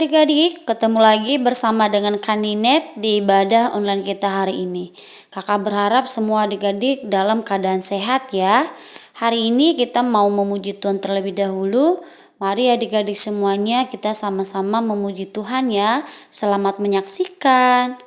adik-adik, ketemu lagi bersama dengan Kaninet di ibadah online kita hari ini. Kakak berharap semua adik-adik dalam keadaan sehat ya. Hari ini kita mau memuji Tuhan terlebih dahulu. Mari adik-adik semuanya kita sama-sama memuji Tuhan ya. Selamat menyaksikan.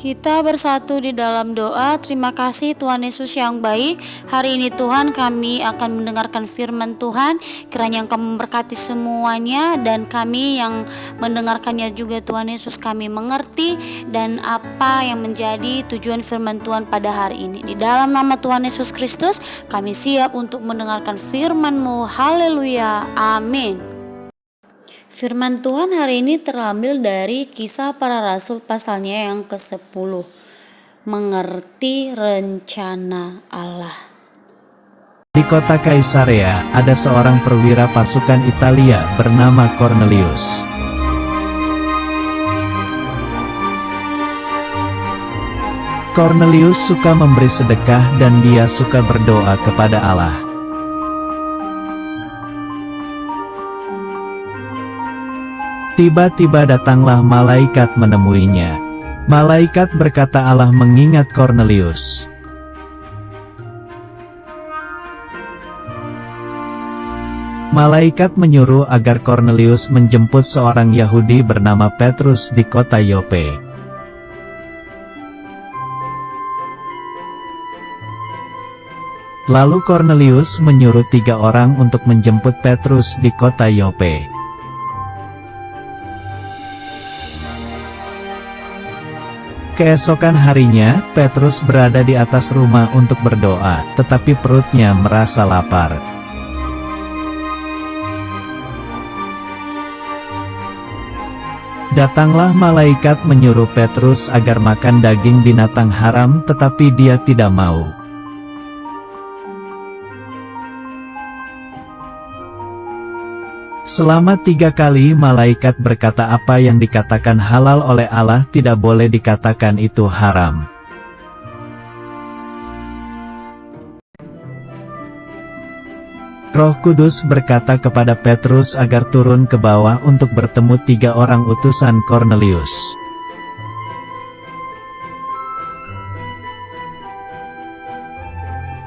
Kita bersatu di dalam doa. Terima kasih Tuhan Yesus yang baik. Hari ini Tuhan kami akan mendengarkan firman Tuhan. Kiranya Engkau memberkati semuanya dan kami yang mendengarkannya juga Tuhan Yesus kami mengerti dan apa yang menjadi tujuan firman Tuhan pada hari ini. Di dalam nama Tuhan Yesus Kristus kami siap untuk mendengarkan firman-Mu. Haleluya. Amin. Firman Tuhan hari ini terambil dari Kisah Para Rasul pasalnya yang ke-10. Mengerti rencana Allah. Di kota Kaisarea, ada seorang perwira pasukan Italia bernama Cornelius. Cornelius suka memberi sedekah dan dia suka berdoa kepada Allah. Tiba-tiba datanglah malaikat menemuinya. Malaikat berkata Allah mengingat Cornelius. Malaikat menyuruh agar Cornelius menjemput seorang Yahudi bernama Petrus di kota Yope. Lalu Cornelius menyuruh 3 orang untuk menjemput Petrus di kota Yope. Keesokan harinya, Petrus berada di atas rumah untuk berdoa, tetapi perutnya merasa lapar. Datanglah malaikat menyuruh Petrus agar makan daging binatang haram, tetapi dia tidak mau. Selama 3 kali malaikat berkata apa yang dikatakan halal oleh Allah tidak boleh dikatakan itu haram. Roh Kudus berkata kepada Petrus agar turun ke bawah untuk bertemu 3 orang utusan Cornelius.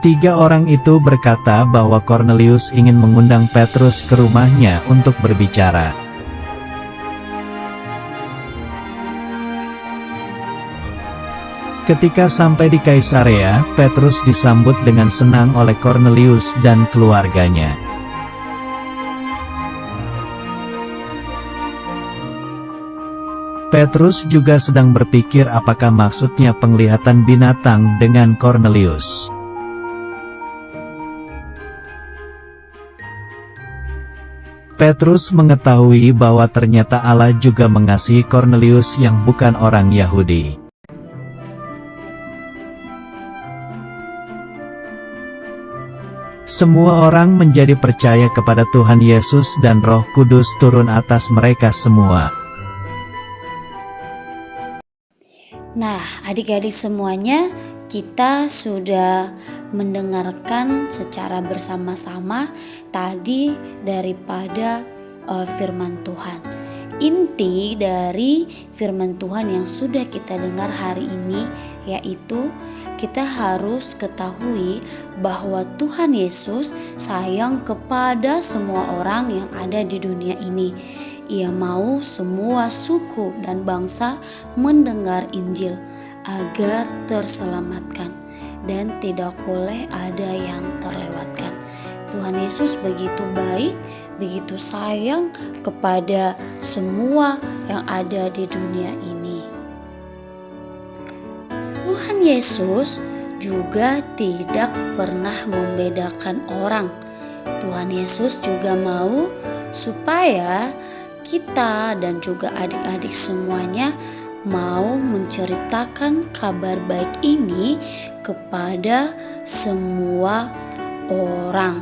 Tiga orang itu berkata bahwa Kornelius ingin mengundang Petrus ke rumahnya untuk berbicara. Ketika sampai di Kaisarea, Petrus disambut dengan senang oleh Kornelius dan keluarganya. Petrus juga sedang berpikir apakah maksudnya penglihatan binatang dengan Kornelius. Petrus mengetahui bahwa ternyata Allah juga mengasihi Kornelius yang bukan orang Yahudi. Semua orang menjadi percaya kepada Tuhan Yesus dan Roh Kudus turun atas mereka semua. Nah, adik-adik semuanya, kita sudah mendengarkan secara bersama-sama tadi daripada firman Tuhan. Inti dari firman Tuhan yang sudah kita dengar hari ini yaitu kita harus ketahui bahwa Tuhan Yesus sayang kepada semua orang yang ada di dunia ini. Ia mau semua suku dan bangsa mendengar Injil agar terselamatkan dan tidak boleh ada yang terlewatkan. Tuhan Yesus begitu baik, begitu sayang kepada semua yang ada di dunia ini. Tuhan Yesus juga tidak pernah membedakan orang. Tuhan Yesus juga mau supaya kita dan juga adik-adik semuanya mau menceritakan kabar baik ini kepada semua orang.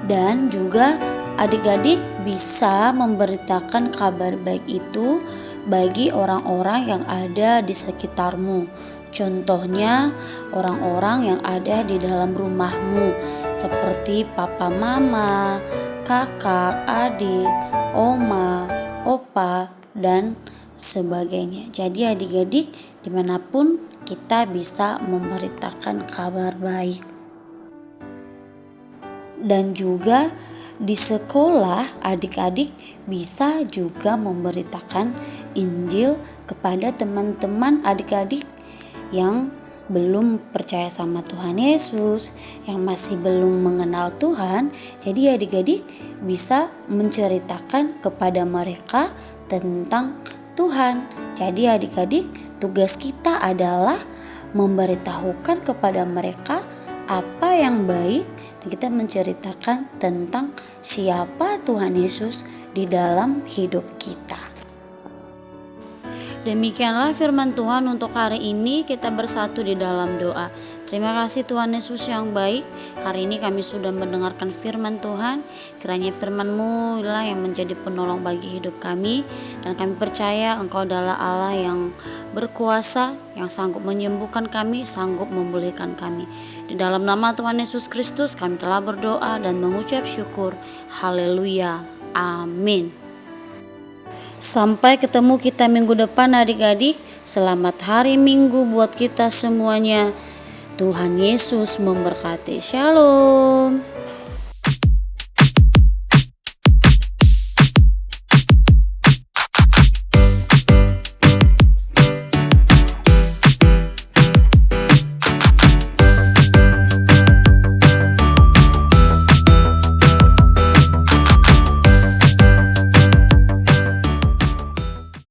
Dan juga adik-adik bisa memberitakan kabar baik itu bagi orang-orang yang ada di sekitarmu. Contohnya orang-orang yang ada di dalam rumahmu seperti papa mama, kakak, adik, oma, opa, dan sebagainya. Jadi adik-adik dimanapun kita bisa memberitakan kabar baik. Dan juga di sekolah adik-adik bisa juga memberitakan Injil kepada teman-teman adik-adik yang belum percaya sama Tuhan Yesus, yang masih belum mengenal Tuhan. Jadi adik-adik bisa menceritakan kepada mereka tentang Tuhan. Jadi adik-adik, tugas kita adalah memberitahukan kepada mereka apa yang baik dan kita menceritakan tentang siapa Tuhan Yesus di dalam hidup kita. Demikianlah firman Tuhan untuk hari ini. Kita bersatu di dalam doa. Terima kasih Tuhan Yesus yang baik. Hari ini kami sudah mendengarkan firman Tuhan. Kiranya firman-Mu lah yang menjadi penolong bagi hidup kami. Dan kami percaya Engkau adalah Allah yang berkuasa, yang sanggup menyembuhkan kami, sanggup memulihkan kami. Di dalam nama Tuhan Yesus Kristus kami telah berdoa dan mengucap syukur. Haleluya. Amin. Sampai ketemu kita minggu depan adik-adik. Selamat hari Minggu buat kita semuanya. Tuhan Yesus memberkati. Shalom.